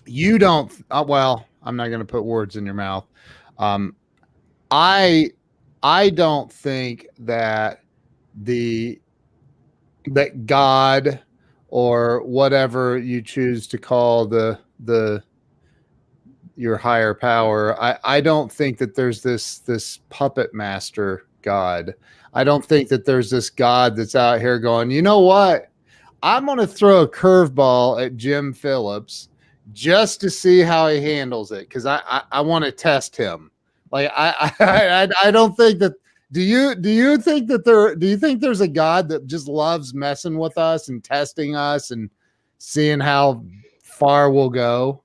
you don't, well, I'm not going to put words in your mouth. I don't think that that God, or whatever you choose to call your higher power, I don't think that there's this puppet master God. I don't think that there's this God that's out here going, you know what? I'm going to throw a curveball at Jim Phillips just to see how he handles it, because I want to test him. Like I don't think that. Do you think there's a God that just loves messing with us and testing us and seeing how far we'll go?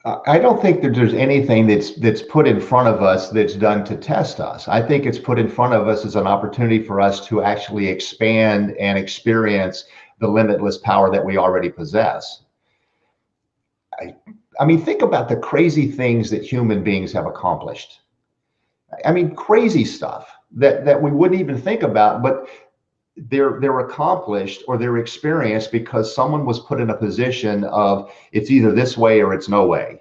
I don't think that there's anything that's put in front of us that's done to test us. I think it's put in front of us as an opportunity for us to actually expand and experience the limitless power that we already possess. I mean, think about the crazy things that human beings have accomplished. I mean, crazy stuff that we wouldn't even think about, but they're accomplished or they're experienced because someone was put in a position of it's either this way or it's no way.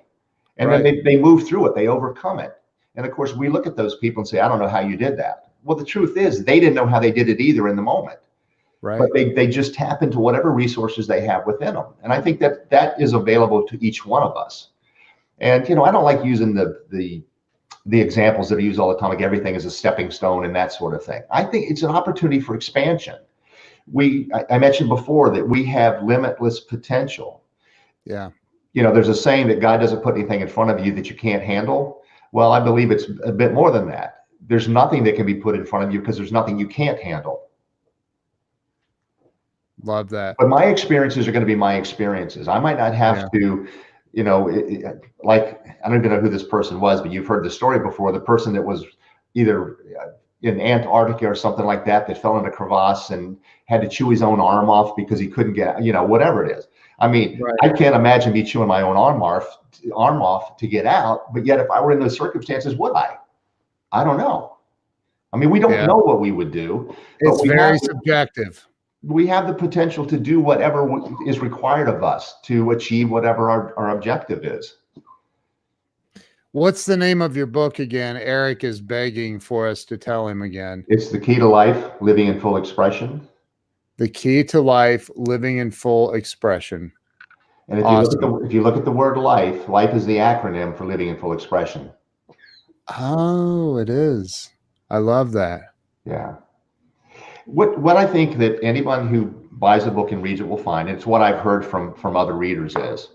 And right. Then they move through it, they overcome it. And of course, we look at those people and say, I don't know how you did that. Well, the truth is they didn't know how they did it either in the moment. Right. but they just tap into whatever resources they have within them. And I think that is available to each one of us. And, I don't like using the examples that I use all the time, like everything is a stepping stone and that sort of thing. I think it's an opportunity for expansion. I mentioned before that we have limitless potential. Yeah. There's a saying that God doesn't put anything in front of you that you can't handle. Well, I believe it's a bit more than that. There's nothing that can be put in front of you because there's nothing you can't handle. Love that. But my experiences are going to be my experiences. I might not have to, like, I don't even know who this person was, but you've heard the story before. The person that was either in Antarctica or something like that fell in a crevasse and had to chew his own arm off because he couldn't get, whatever it is. I mean, Right. I can't imagine me chewing my own arm off to get out. But yet, if I were in those circumstances, would I? I don't know. I mean, we don't know what we would do. It's very subjective. We have the potential to do whatever is required of us to achieve whatever our objective is. What's the name of your book again? Eric is begging for us to tell him again. It's The Key to Life, Living in Full Expression. The Key to Life, Living in Full Expression. And if you look at the word life, life is the acronym for living in full expression. Oh, it is. I love that. Yeah. What I think that anyone who buys a book and reads it will find, and it's what I've heard from other readers, is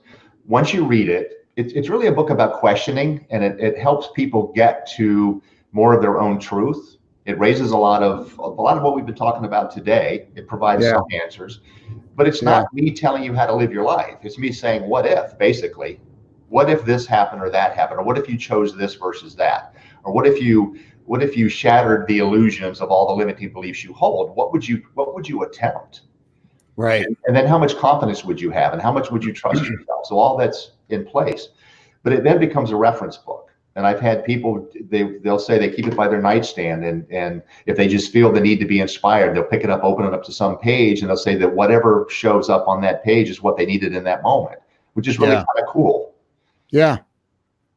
once you read it, it's really a book about questioning, and it helps people get to more of their own truth. It raises a lot of what we've been talking about today. It provides some answers, but it's not me telling you how to live your life. It's me saying, what if, basically, what if this happened or that happened, or what if you chose this versus that, or what if you shattered the illusions of all the limiting beliefs you hold? What would you attempt? Right. And then how much confidence would you have, and how much would you trust yourself? So all that's in place, but it then becomes a reference book. And I've had people, they'll say they keep it by their nightstand, and if they just feel the need to be inspired, they'll pick it up, open it up to some page, and they'll say that whatever shows up on that page is what they needed in that moment, which is really kind of cool. Yeah.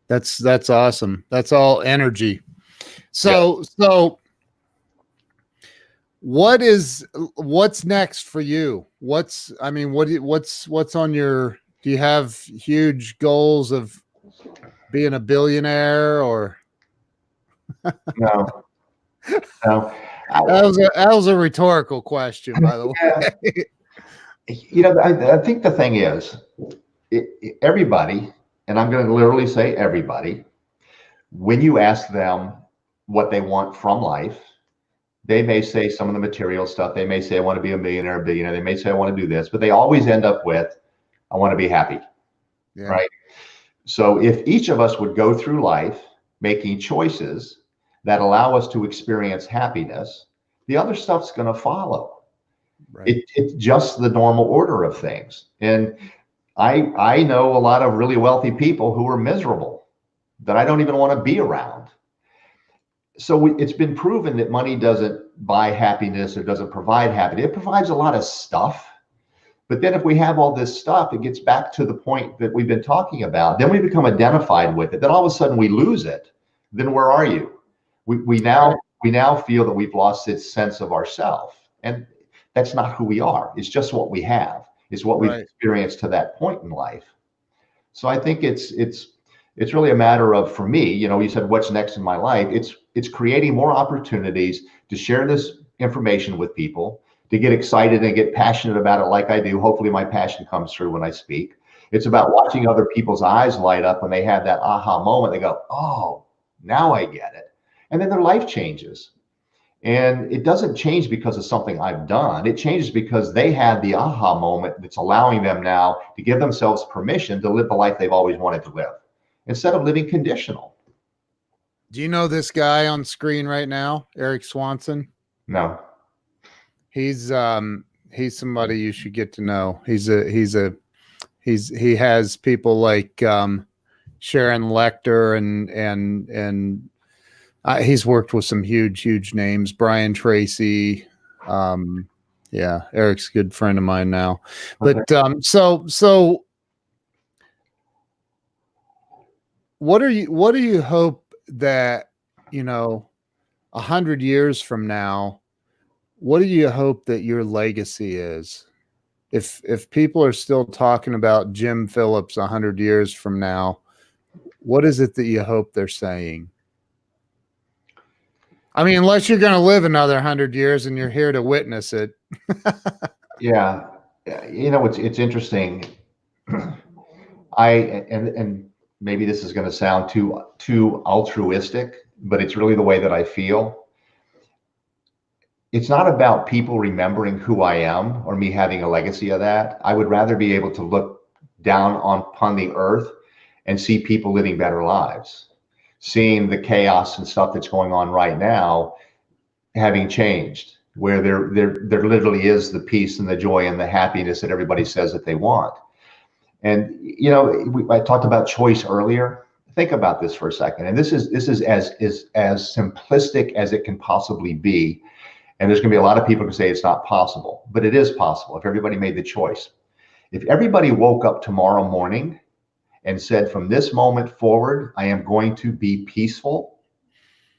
That's awesome. That's all energy. So what's next for you? What's on your, do you have huge goals of being a billionaire or? No. That was a rhetorical question, by the way. I think the thing is, everybody, and I'm going to literally say everybody, when you ask them what they want from life, they may say some of the material stuff. They may say, I want to be a millionaire, a billionaire. They may say, I want to do this, but they always end up with, I want to be happy. Yeah. Right? So if each of us would go through life making choices that allow us to experience happiness, the other stuff's going to follow. Right. It's just the normal order of things. And I know a lot of really wealthy people who are miserable that I don't even want to be around. So it's been proven that money doesn't buy happiness or doesn't provide happiness. It provides a lot of stuff. But then if we have all this stuff, it gets back to the point that we've been talking about. Then we become identified with it. Then all of a sudden we lose it. Then where are you? We now feel that we've lost this sense of ourself. And that's not who we are. It's just what we have. It's what we've experienced to that point in life. So I think it's really a matter of, for me, you said, what's next in my life? It's creating more opportunities to share this information with people, to get excited and get passionate about it like I do. Hopefully my passion comes through when I speak. It's about watching other people's eyes light up when they have that aha moment. They go, oh, now I get it. And then their life changes. And it doesn't change because of something I've done. It changes because they had the aha moment that's allowing them now to give themselves permission to live the life they've always wanted to live, instead of living conditional. Do you know this guy on screen right now, Eric Swanson? No. He's somebody you should get to know. He has people like Sharon Lecter and he's worked with some huge names, Brian Tracy. Eric's a good friend of mine now. Okay. But so what do you hope that 100 years from now, what do you hope that your legacy is? If people are still talking about Jim Phillips 100 years from now, what is it that you hope they're saying? I mean, unless you're going to live another 100 years and you're here to witness it. Yeah. It's interesting. And maybe this is going to sound too altruistic, but it's really the way that I feel. It's not about people remembering who I am or me having a legacy of that. I would rather be able to look down upon the earth and see people living better lives, seeing the chaos and stuff that's going on right now having changed, where there literally is the peace and the joy and the happiness that everybody says that they want. And I talked about choice earlier. Think about this for a second. And this is as simplistic as it can possibly be. And there's going to be a lot of people who say it's not possible, but it is possible if everybody made the choice. If everybody woke up tomorrow morning and said, from this moment forward, I am going to be peaceful,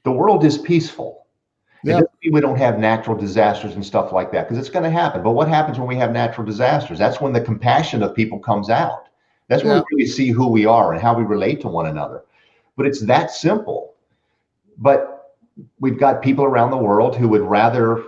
the world is peaceful. Yep. It doesn't mean we don't have natural disasters and stuff like that, because it's going to happen. But what happens when we have natural disasters? That's when the compassion of people comes out. That's when we really see who we are and how we relate to one another. But it's that simple. But we've got people around the world who would rather,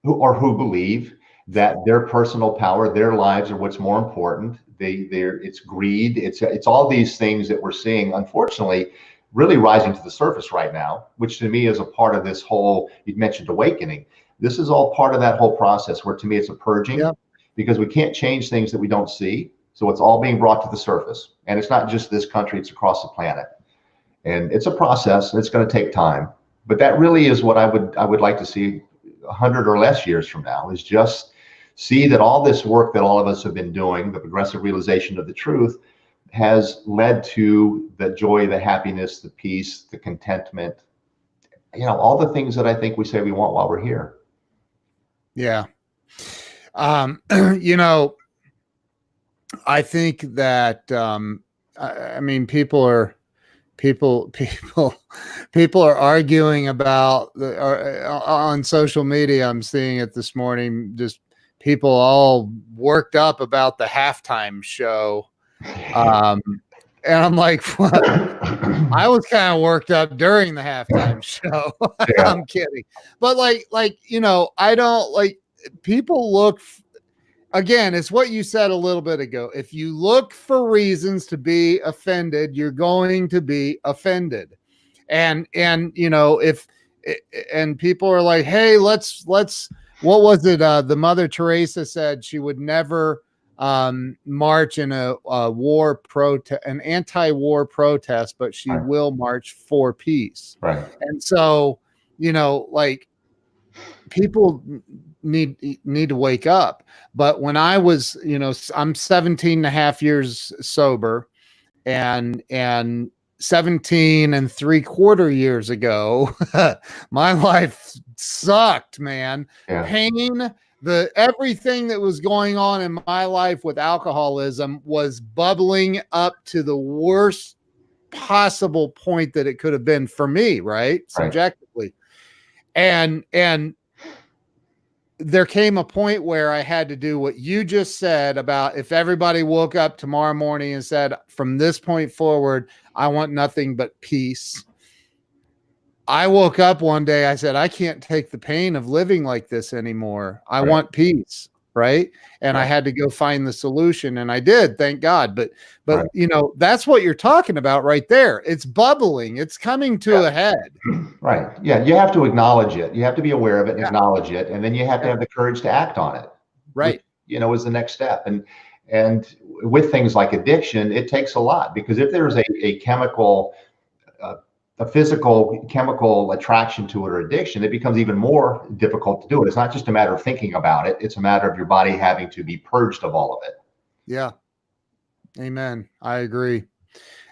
who believe that their personal power, their lives are what's more important. It's greed. It's all these things that we're seeing, unfortunately, really rising to the surface right now, which to me is a part of this whole, you mentioned awakening. This is all part of that whole process where to me it's a purging, because we can't change things that we don't see. So it's all being brought to the surface. And it's not just this country, it's across the planet. And it's a process, and it's going to take time. But that really is what I would like to see 100 or less years from now, is just see that all this work that all of us have been doing, the progressive realization of the truth, has led to the joy, the happiness, the peace, the contentment, all the things that I think we say we want while we're here. Yeah. I think that, I mean, people are arguing about on social media. I'm seeing it this morning, just people all worked up about the halftime show. And I'm like, well, I was kind of worked up during the halftime show. I'm kidding. But I don't like, people look, again, it's what you said a little bit ago. If you look for reasons to be offended, you're going to be offended. And people are like, hey, let's, what was it? The Mother Teresa said she would never march in an anti-war protest, but she will march for peace. Right. And so, people need to wake up. But when I was, I'm 17 and a half years sober, and 17 and 3/4 years ago, my life sucked, man. Pain, everything that was going on in my life with alcoholism was bubbling up to the worst possible point that it could have been for me, right? Subjectively. And there came a point where I had to do what you just said about, if everybody woke up tomorrow morning and said, from this point forward, I want nothing but peace. I woke up one day, I said, I can't take the pain of living like this anymore. I want peace. Right. And I had to go find the solution, and I did, thank God. But that's what you're talking about right there. It's bubbling. It's coming to a head. Right. Yeah. You have to acknowledge it. You have to be aware of it and acknowledge it. And then you have to have the courage to act on it. Right. Which, is the next step. And with things like addiction, it takes a lot, because if there's a chemical, a physical chemical attraction to it or addiction, it becomes even more difficult to do it. It's not just a matter of thinking about it. It's a matter of your body having to be purged of all of it. Yeah. Amen. I agree.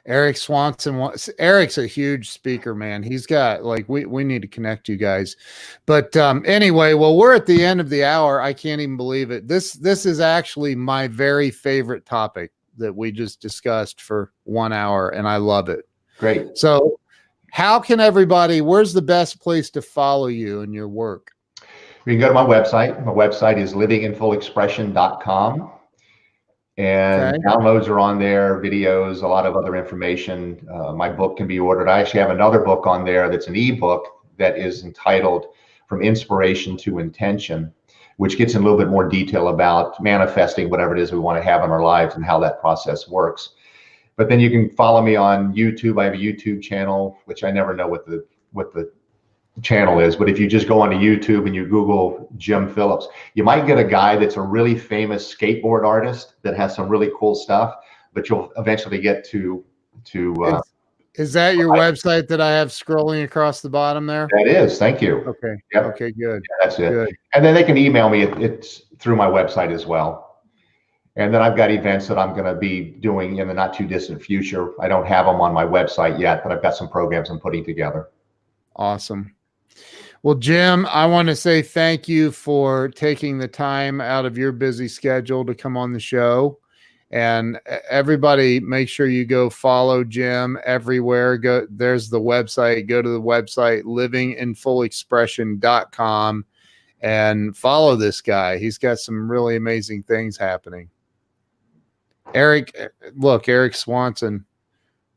Eric Swanson. Eric's a huge speaker, man. He's got we need to connect you guys. But anyway, well, we're at the end of the hour. I can't even believe it. This is actually my very favorite topic that we just discussed for 1 hour, and I love it. Great. So how can everybody, where's the best place to follow you and your work? You can go to my website. My website is livinginfullexpression.com. And Okay. downloads are on there, videos, a lot of other information. My book can be ordered. I actually have another book on there that's an ebook that is entitled From Inspiration to Intention, which gets in a little bit more detail about manifesting whatever it is we want to have in our lives and how that process works. But then you can follow me on YouTube. I have a YouTube channel, which I never know what the channel is, but if you just go onto YouTube and you Google Jim Phillips, you might get a guy that's a really famous skateboard artist that has some really cool stuff, but you'll eventually get to is that your website that I have scrolling across the bottom there? that is, thank you. Okay. Yep. Okay, good. Yeah, that's it. Good. And then they can email me. It's through my website as well. And then I've got events that I'm going to be doing in the not too distant future. I don't have them on my website yet, but I've got some programs I'm putting together. Awesome. Well, Jim, I want to say thank you for taking the time out of your busy schedule to come on the show. And everybody, make sure you go follow Jim everywhere. There's the website. Go to the website, livinginfullexpression.com, and follow this guy. He's got some really amazing things happening. Eric Swanson,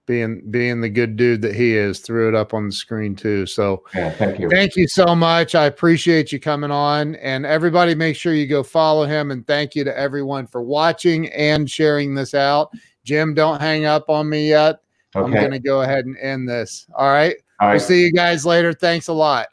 being the good dude that he is, threw it up on the screen too. So yeah, thank you. Thank you so much. I appreciate you coming on, and everybody make sure you go follow him, and thank you to everyone for watching and sharing this out. Jim, don't hang up on me yet. Okay. I'm going to go ahead and end this. All right. All right. We'll see you guys later. Thanks a lot.